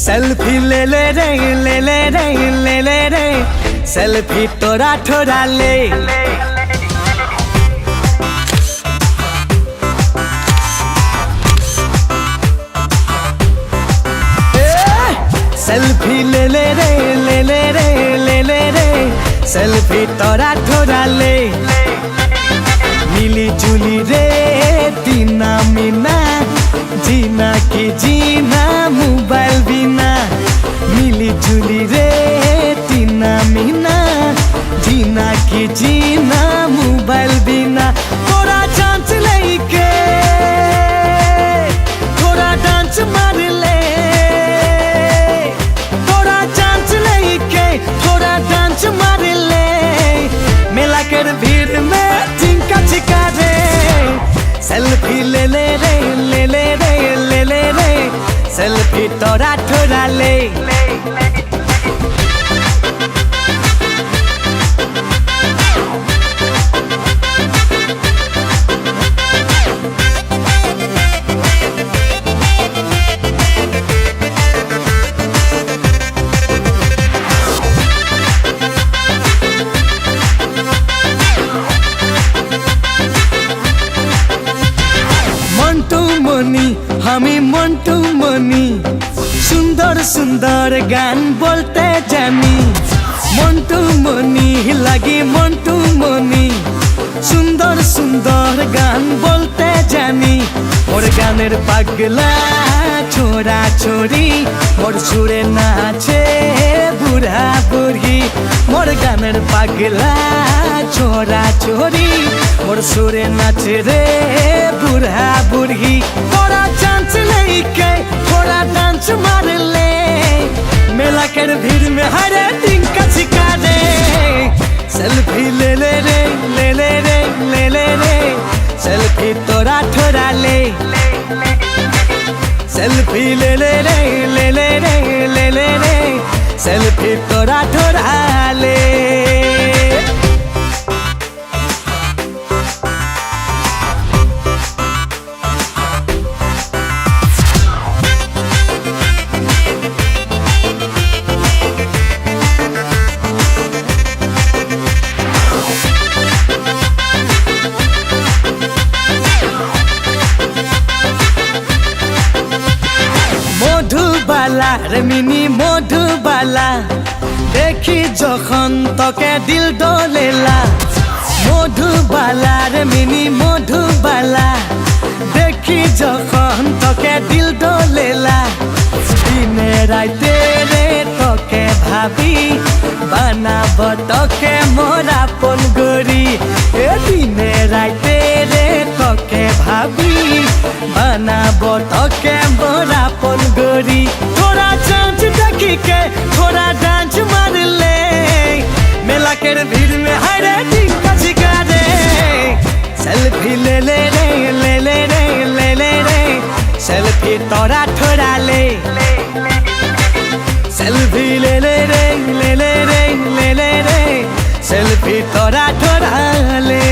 Selfie ले ले रे ले ले रे ले ले रे सेल्फी तोरा ठोरा ले सेल्फी ले ले रे ले ले रे ले ले रे सेल्फी तोरा ठोरा ले मिली जुली रे तीना मीना जीना की जीना मोबाइल बिना मिली जुली रे तीना मीना जीना की जीना मोबाइल बिना थोड़ा चांस लेके थोड़ा डांस मार ले थोड़ा चांस लेके थोड़ा डांस मार ले मेला कर भीड़ में चिंका चिका रे सेल्फी ले ले रे ले ले रे ले ले रे सेल्फी तोरा ठोरा ले हमी मंटू मनी सुंदर सुंदर गान बोलते जानी मंटू मनी लगी मंटू मनी सुंदर सुंदर गान बोलते जानी मोर गानेर पागला छोरा छोरी मोर सुरे नाचे बुढ़ा बुढ़ी मोर गानेर पागला छोरा छोरी मोर सुरे नाचे रे बुढ़ा बुढ़ी थोड़ा चांस लेके थोड़ा डांस मार ले मेला कर भीड़ में हरे दिन का सिखा दे सेल्फी ले ले रे ले ले रे ले ले रे सेल्फी तोरा ठोरा ले सेल्फी ले ले रे ले ले रे ले ले रे सेल्फी तोरा ठोरा ले रे मिनी मधुबाला देखी जखन तके दिल डोलेला मधुबाला रे मिनी मधुबाला देखी जखन तके दिल डोलेला दिने राते रे तके भाभी बानाब तके मोरा पन गरी ए दिने राते रे तके भाभी बानाब तके मोरा पन गरी थोड़ा चांस देखी के थोड़ा डांस मार ले मेला कर भीड़ में हरे दिन का सिखा दे सेल्फी ले ले रे ले ले रे ले ले रे सेल्फी तोरा ठोरा ले सेल्फी ले ले रे ले ले रे ले ले रे सेल्फी तोरा ठोरा ले।